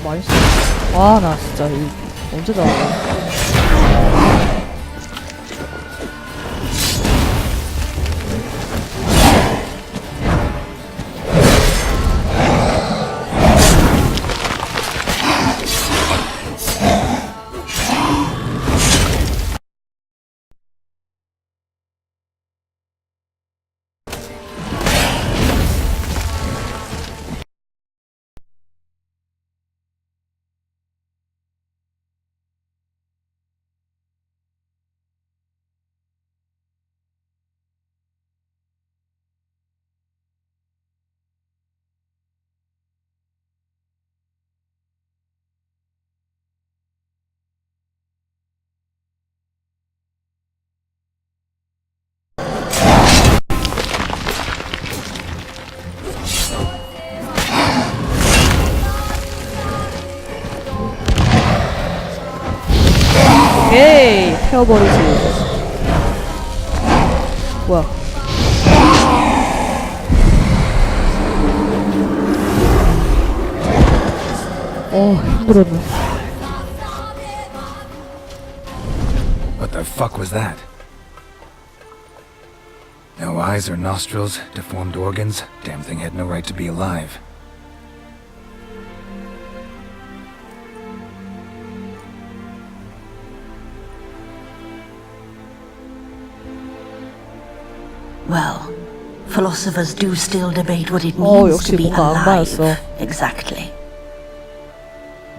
많이 써. 아, 나 진짜 이 언제 다 에이, 태워버리지. 뭐야? 힘들었네. What the fuck was that? No eyes or nostrils, deformed organs. Damn thing had no right to be alive. Well, philosophers do still debate what it means to be alive. Exactly.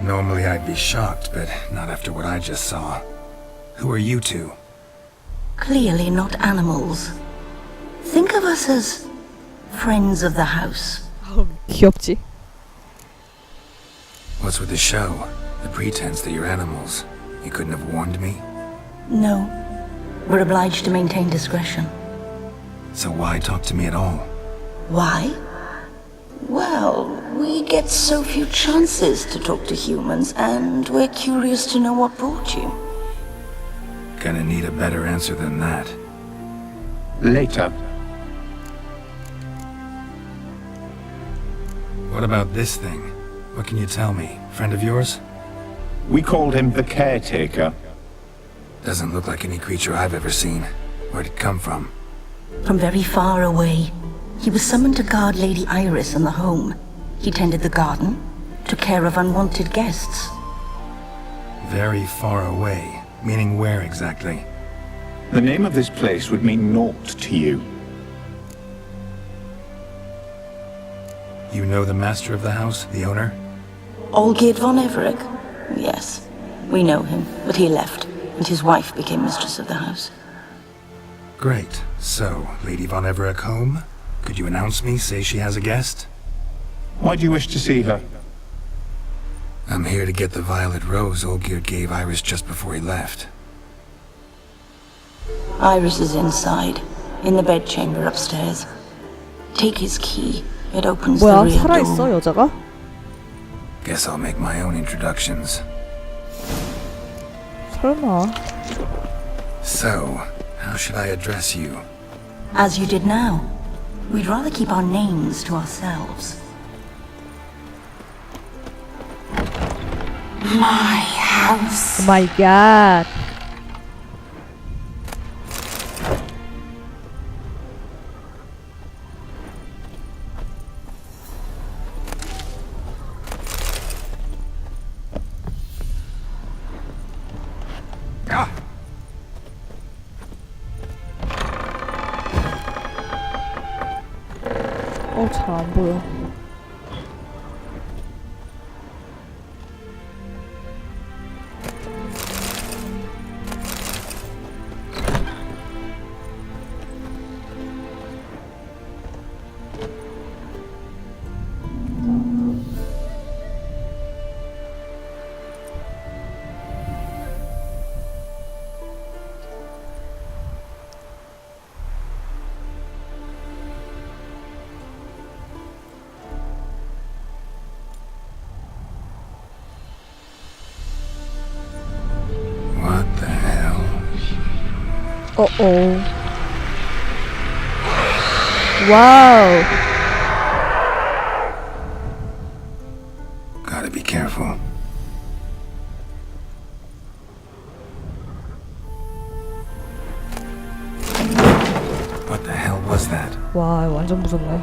Normally I'd be shocked, but not after what I just saw. Who are you two? Clearly not animals. Think of us as friends of the house. 귀엽지? What's with the show? The pretense that you're animals. You couldn't have warned me? No. We're obliged to maintain discretion. So why talk to me at all? Why? Well, we get so few chances to talk to humans, and we're curious to know what brought you. Gonna need a better answer than that. Later. What about this thing? What can you tell me? Friend of yours? We called him the Caretaker. Doesn't look like any creature I've ever seen. Where'd it come from? From very far away. He was summoned to guard Lady Iris in the home. He tended the garden, took care of unwanted guests. Very far away. Meaning where exactly? The name of this place would mean naught to you. You know the master of the house, the owner? Olgierd von Everec? Yes. We know him, but he left, and his wife became mistress of the house. Great. So, Lady von Everec home? Could you announce me, say she has a guest? Why do you wish to see her? I'm here to get the violet rose Olgierd gave Iris just before he left. Iris is inside, in the bedchamber upstairs. Take his key. It opens the 뭐야? rear 살아있어, door. 여자가? Guess I'll make my own introductions. 설마. So, how should I address you? As you did now. We'd rather keep our names to ourselves. My house. Oh my god. 잘 안 보여. 와우. Gotta Gotta be careful. What the hell was that? 와, 완전 무섭네.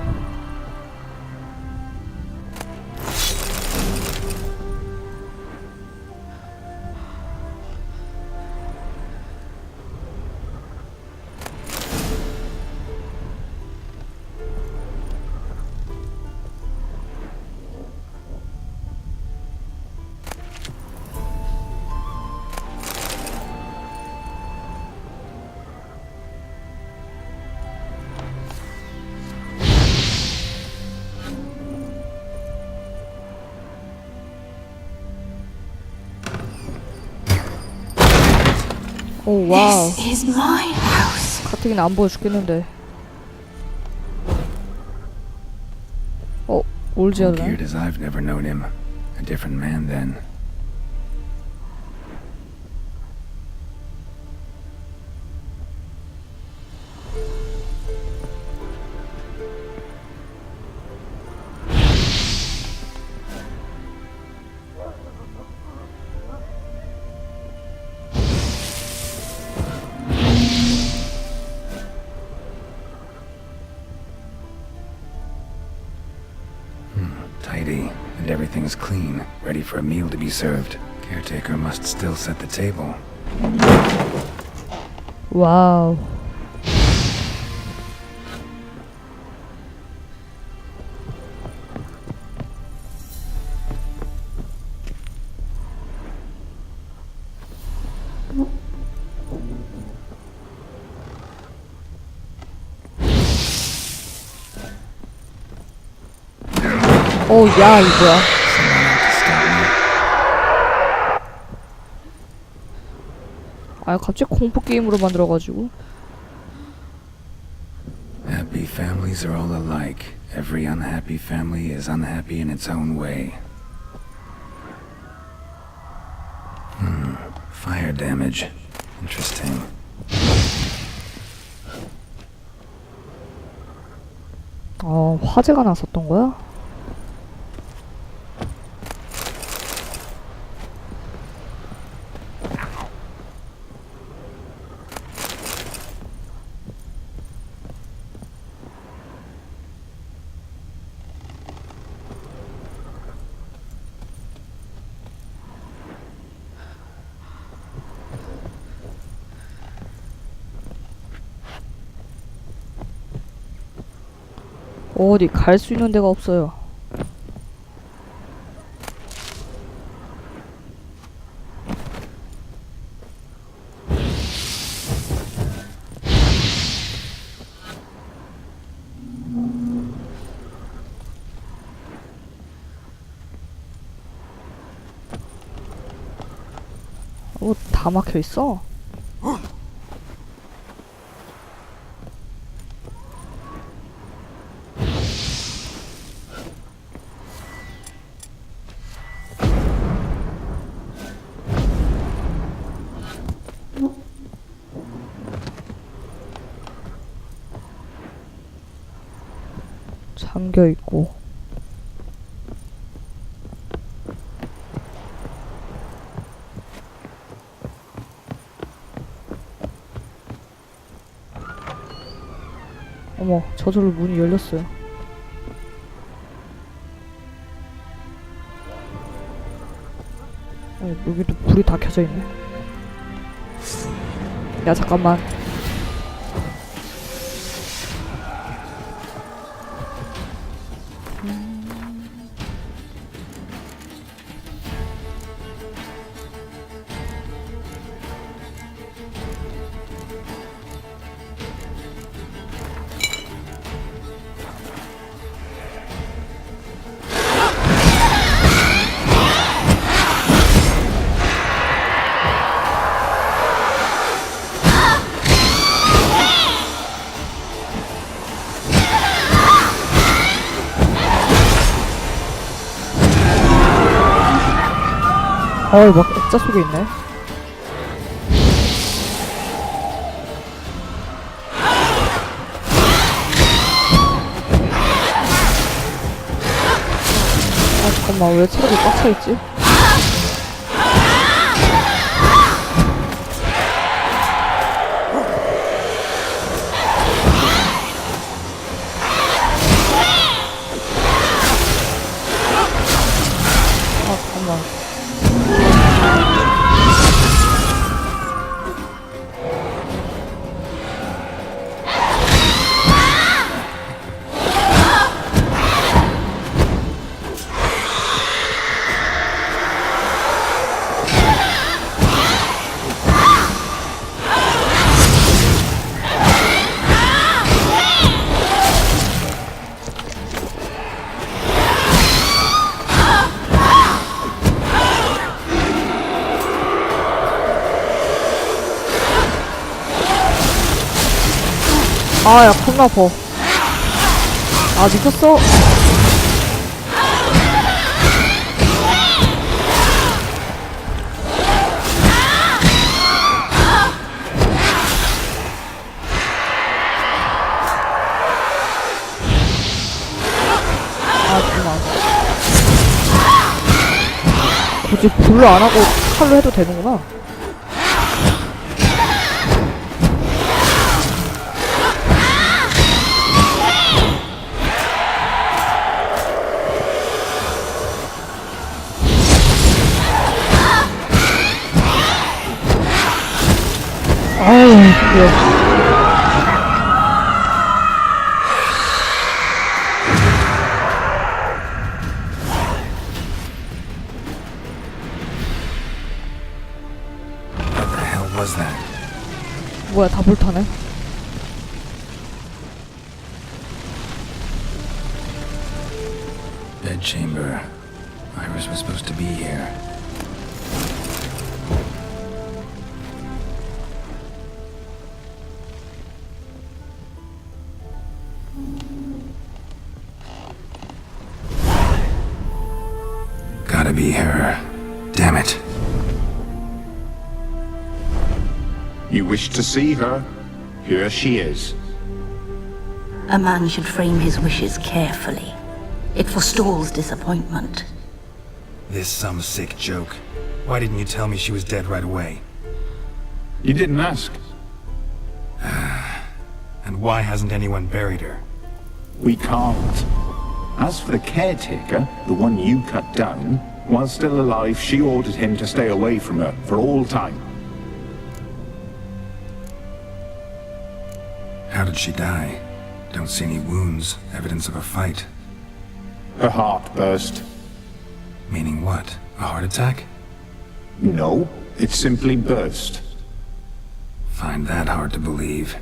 오, 와우. This is my house. 가뜩이나 안 보여 죽겠는데. 올지어네. Weird as I've never known him. A different man then. Tidy, and everything's clean, ready for a meal to be served. Caretaker must still set the table. 와우. 야, 이 뭐야? 아, 갑자기 공포 게임으로 만들어가지고. Happy families are all alike. Every unhappy family is unhappy in its own way. Fire damage. Interesting. 화재가 났었던 거야? 어디 갈 수 있는 데가 없어요. 다 막혀 있어. 잠겨 있고. 어머, 저절로 문이 열렸어요. 여기도 불이 다 켜져 있네. 야, 잠깐만. 막 액자 속에 있네. 잠깐만. 잠깐만, 왜 체력이 꽉 차있지? 아, 잠깐만. 아, 야, 겁나 아파. 아, 미쳤어? 아, 잠깐만. 굳이 불로 안 하고 칼로 해도 되는구나. 아유, 그래. What the hell was that? 뭐야, 다 불타네. Bed chamber. Iris was supposed to be here. Gotta be her. Damn it. You wish to see her? Here she is. A man should frame his wishes carefully. It forestalls disappointment. This some sick joke. Why didn't you tell me she was dead right away? You didn't ask. And why hasn't anyone buried her? We can't. As for the caretaker, the one you cut down, while still alive, she ordered him to stay away from her for all time. How did she die? Don't see any wounds, evidence of a fight. Her heart burst. Meaning what? A heart attack? No, it simply burst. Find that hard to believe.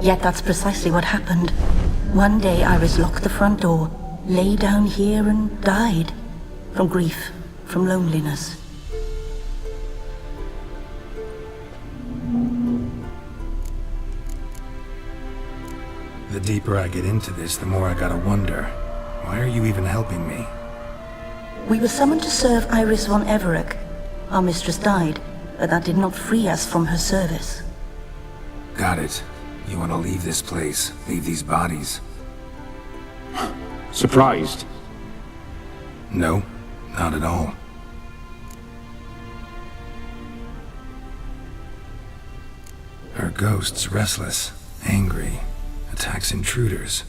Yet that's precisely what happened. One day Iris locked the front door, lay down here and died. From grief, from loneliness. The deeper I get into this, the more I gotta wonder. Why are you even helping me? We were summoned to serve Iris von Everett. Our mistress died, but that did not free us from her service. Got it. You want to leave this place, leave these bodies? Surprised? No, not at all. Her ghost's restless, angry, attacks intruders.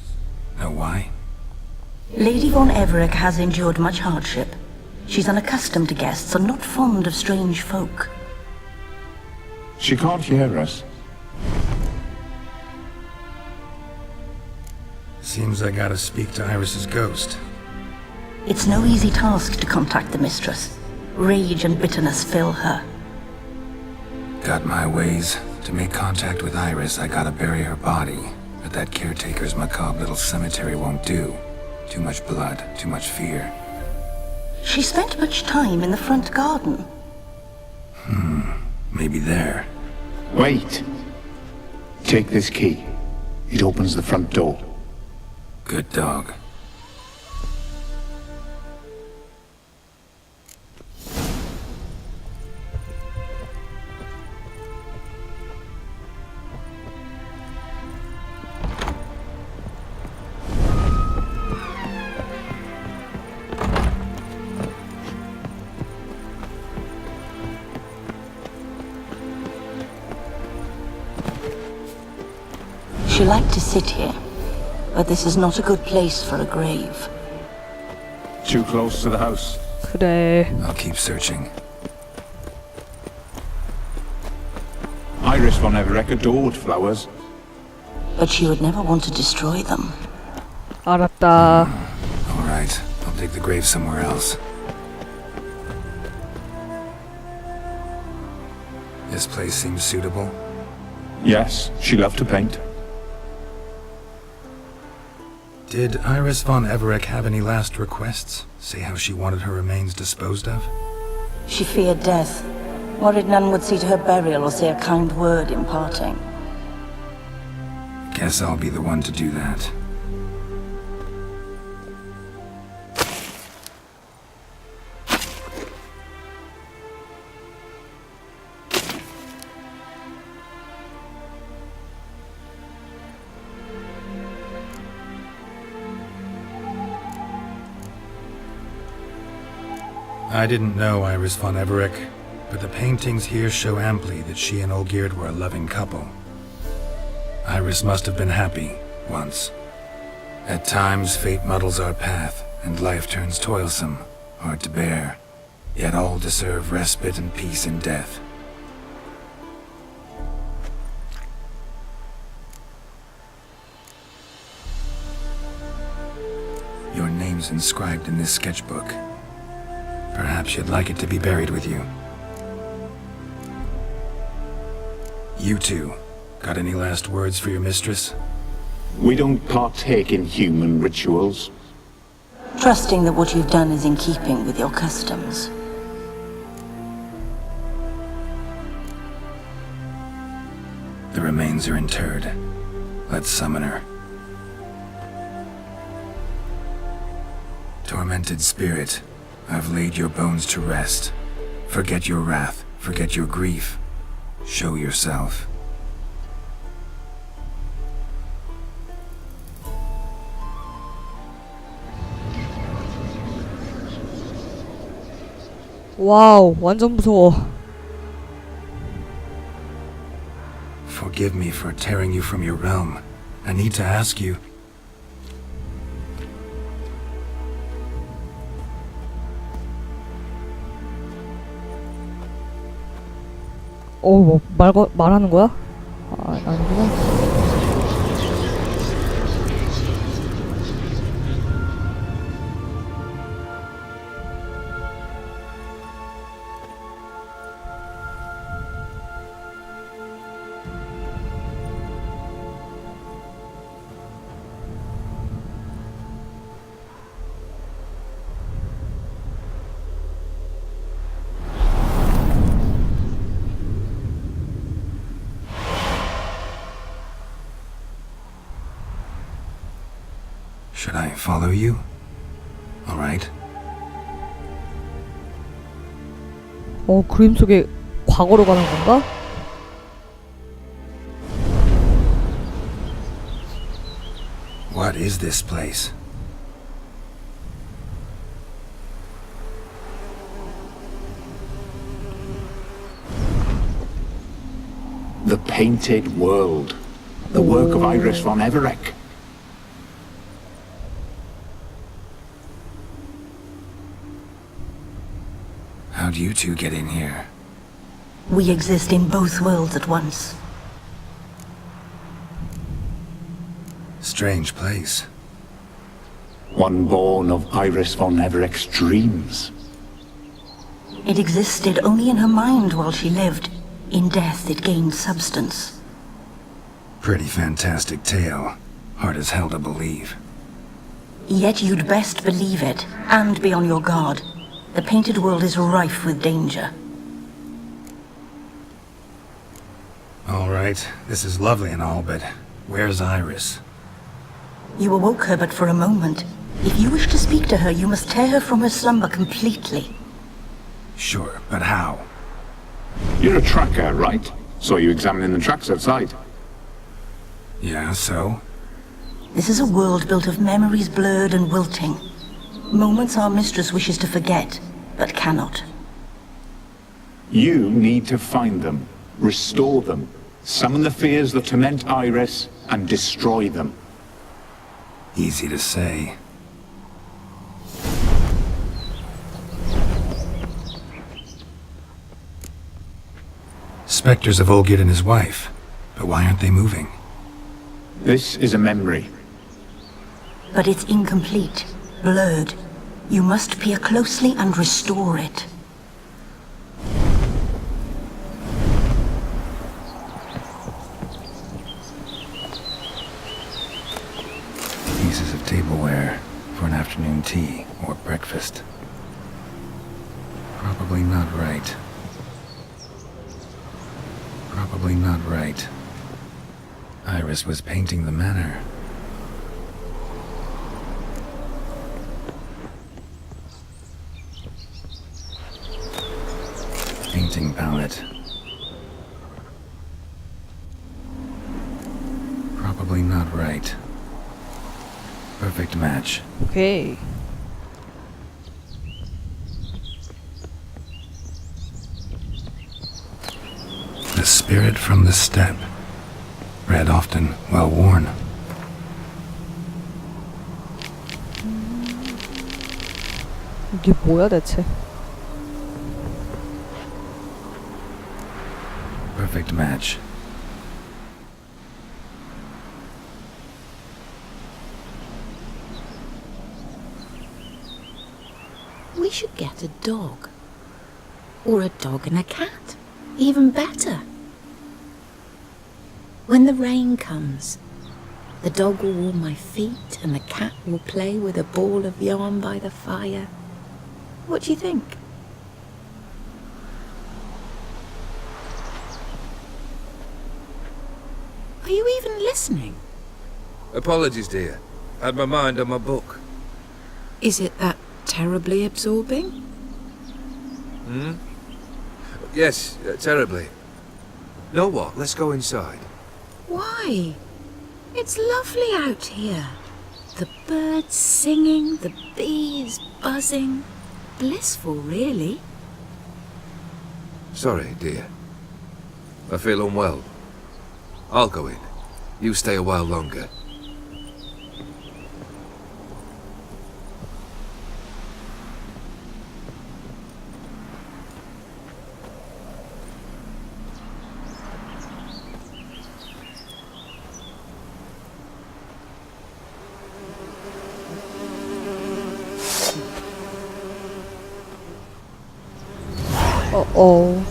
Know why? Lady von Everett has endured much hardship. She's unaccustomed to guests and not fond of strange folk. She can't hear us. Seems I gotta speak to Iris's ghost. It's no easy task to contact the mistress. Rage and bitterness fill her. Got my ways. To make contact with Iris, I gotta bury her body. But that caretaker's macabre little cemetery won't do. Too much blood, too much fear. She spent much time in the front garden. Maybe there. Wait. Take this key. It opens the front door. Good dog. She liked to sit here, but this is not a good place for a grave. Too close to the house. 그래. I'll keep searching. Iris von Everett adored flowers. But she would never want to destroy them. 알았다. All right, I'll dig the grave somewhere else. This place seems suitable. Yes, she loved to paint. Did Iris von Everett have any last requests? Say how she wanted her remains disposed of? She feared death, worried none would see to her burial or say a kind word in parting. Guess I'll be the one to do that. I didn't know Iris von Everett, but the paintings here show amply that she and Olgierd were a loving couple. Iris must have been happy, once. At times, fate muddles our path, and life turns toilsome, hard to bear. Yet all deserve respite and peace in death. Your name's inscribed in this sketchbook. Perhaps you'd like it to be buried with you. You two, got any last words for your mistress? We don't partake in human rituals. Trusting that what you've done is in keeping with your customs. The remains are interred. Let's summon her. Tormented spirit, I've laid your bones to rest. Forget your wrath, forget your grief. Show yourself. 와우, 완전 무서워. Forgive me for tearing you from your realm. I need to ask you. 뭐 말하는 거야? 아니구나. Should I follow you? All right. 그림 속에 과거로 가는 건가? What is this place? The Painted World. The work of Iris von Everett. How'd you two get in here? We exist in both worlds at once. Strange place. One born of Iris von Everett's dreams. It existed only in her mind while she lived. In death, it gained substance. Pretty fantastic tale. Hard as hell to believe. Yet you'd best believe it, and be on your guard. The painted world is rife with danger. All right, this is lovely and all, but where's Iris? You awoke her but for a moment. If you wish to speak to her, you must tear her from her slumber completely. Sure, but how? You're a tracker, right? Saw you examining the tracks outside. Yeah, so? This is a world built of memories blurred and wilting. Moments our mistress wishes to forget, but cannot. You need to find them, restore them, Summon the fears that torment Iris and destroy them. Easy to say. Spectres of Olgierd and his wife. But why aren't they moving? This is a memory. But it's incomplete, blurred. You must peer closely and restore it. Pieces of tableware for an afternoon tea or breakfast. Probably not right. Probably not right. Iris was painting the manor. Painting palette. Probably not right. Perfect match. 오케이. The spirit from the steppe. Read often, well worn. 이게 뭐야 대체? Perfect match. We should get a dog. Or a dog and a cat. Even better. When the rain comes, the dog will warm my feet and the cat will play with a ball of yarn by the fire. What do you think? Are you even listening? Apologies, dear. Had my mind on my book. Is it that terribly absorbing? Yes, terribly. Know what? Let's go inside. Why? It's lovely out here. The birds singing, the bees buzzing. Blissful, really. Sorry, dear. I feel unwell. I'll go in. You stay a while longer. 어어.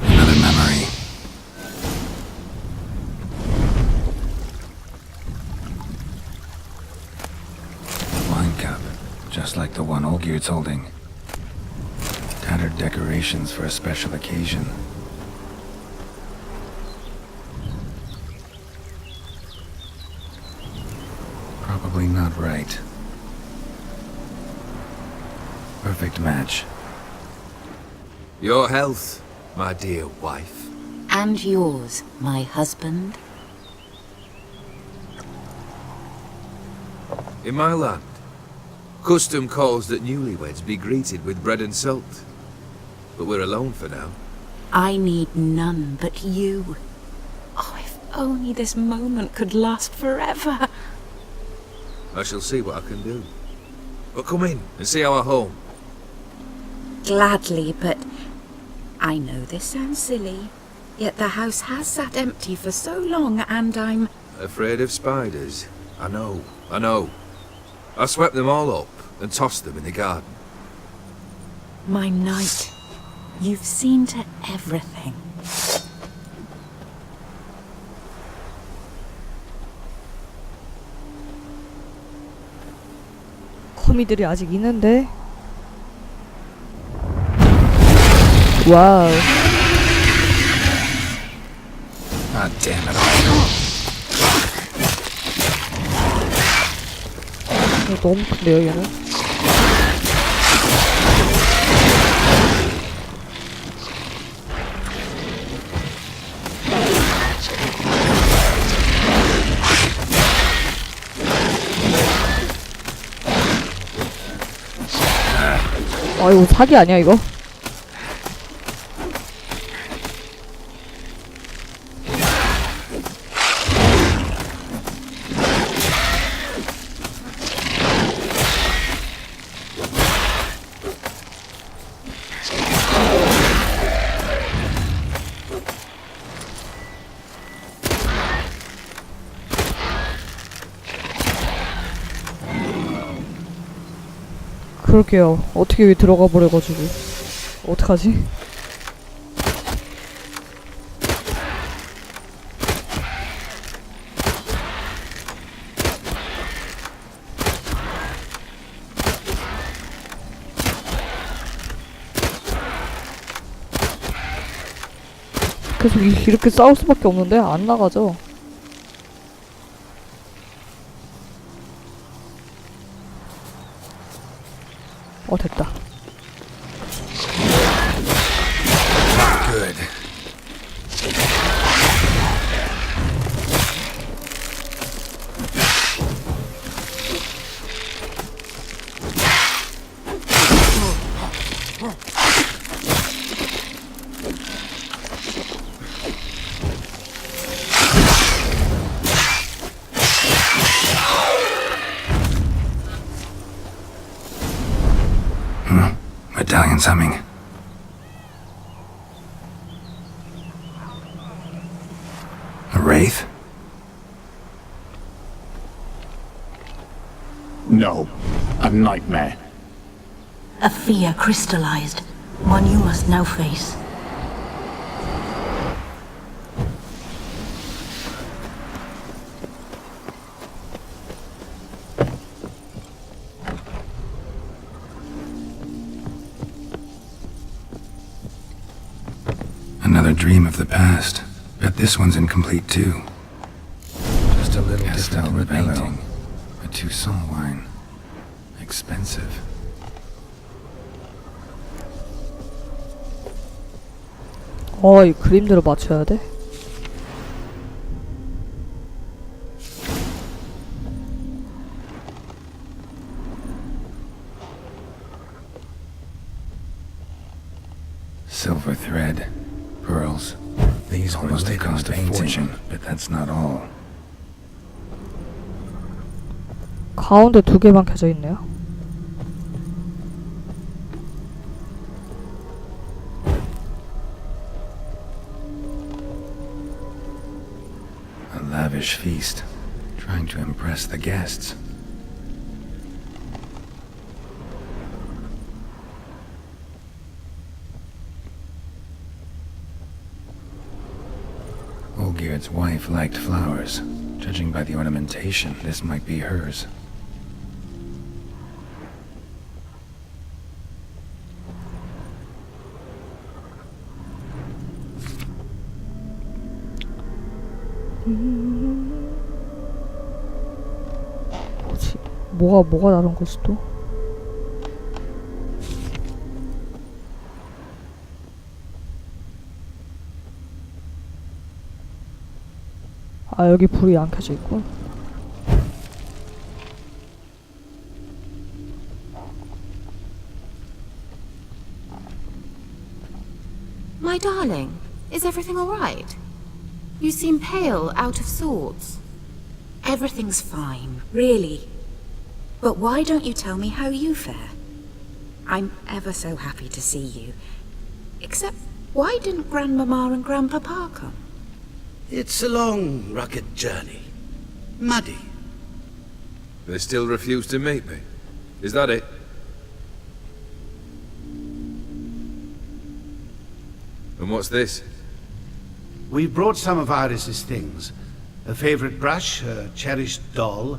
Another memory. Wine cup, just like the one Olgierd's holding. Tattered decorations for a special occasion. Probably not right. Perfect match. Your health, my dear wife. And yours, my husband. In my land, custom calls that newlyweds be greeted with bread and salt. But we're alone for now. I need none but you. Oh, if only this moment could last forever. I shall see what I can do. But come in and see our home. Gladly, but I know this sounds silly, yet the house has sat empty for so long and I'm... Afraid of spiders? I know, I know. I swept them all up and tossed them in the garden. My knight, you've seen to everything. 거미들이 아직 있는데. 와우. God damn it all. 이거 너무 큰데요, 얘는? 아, 이거 사기 아니야, 이거? 그럴게요. 어떻게 왜 들어가 버려가지고. 어떡하지? 계속 이렇게 싸울 수밖에 없는데 안 나가죠. 됐다. Good. Medallion's humming. A wraith? No, a nightmare. A fear crystallized, one you must now face. Another dream of the past. Bet this one's incomplete too. Just a little different in the painting. A Toussaint wine. Expensive. 이 그림대로 맞춰야 돼? Silver thread. Pearls. These almost cost a fortune, but that's not all. 가운데 2개만 켜져 있네요. A lavish feast, trying to impress the guests. Olgierd's wife liked flowers. Judging by the ornamentation, this might be hers. 뭐지? 뭐가 다른 거지 또? 여기 불이 안 켜져 있고. My darling, is everything all right? You seem pale, out of sorts. Everything's fine, really. But why don't you tell me how you fare? I'm ever so happy to see you. Except, why didn't Grandmama and Grandpapa come? It's a long, rugged journey. Muddy. They still refuse to meet me. Is that it? And what's this? We brought some of Iris's things. A favorite brush, a cherished doll,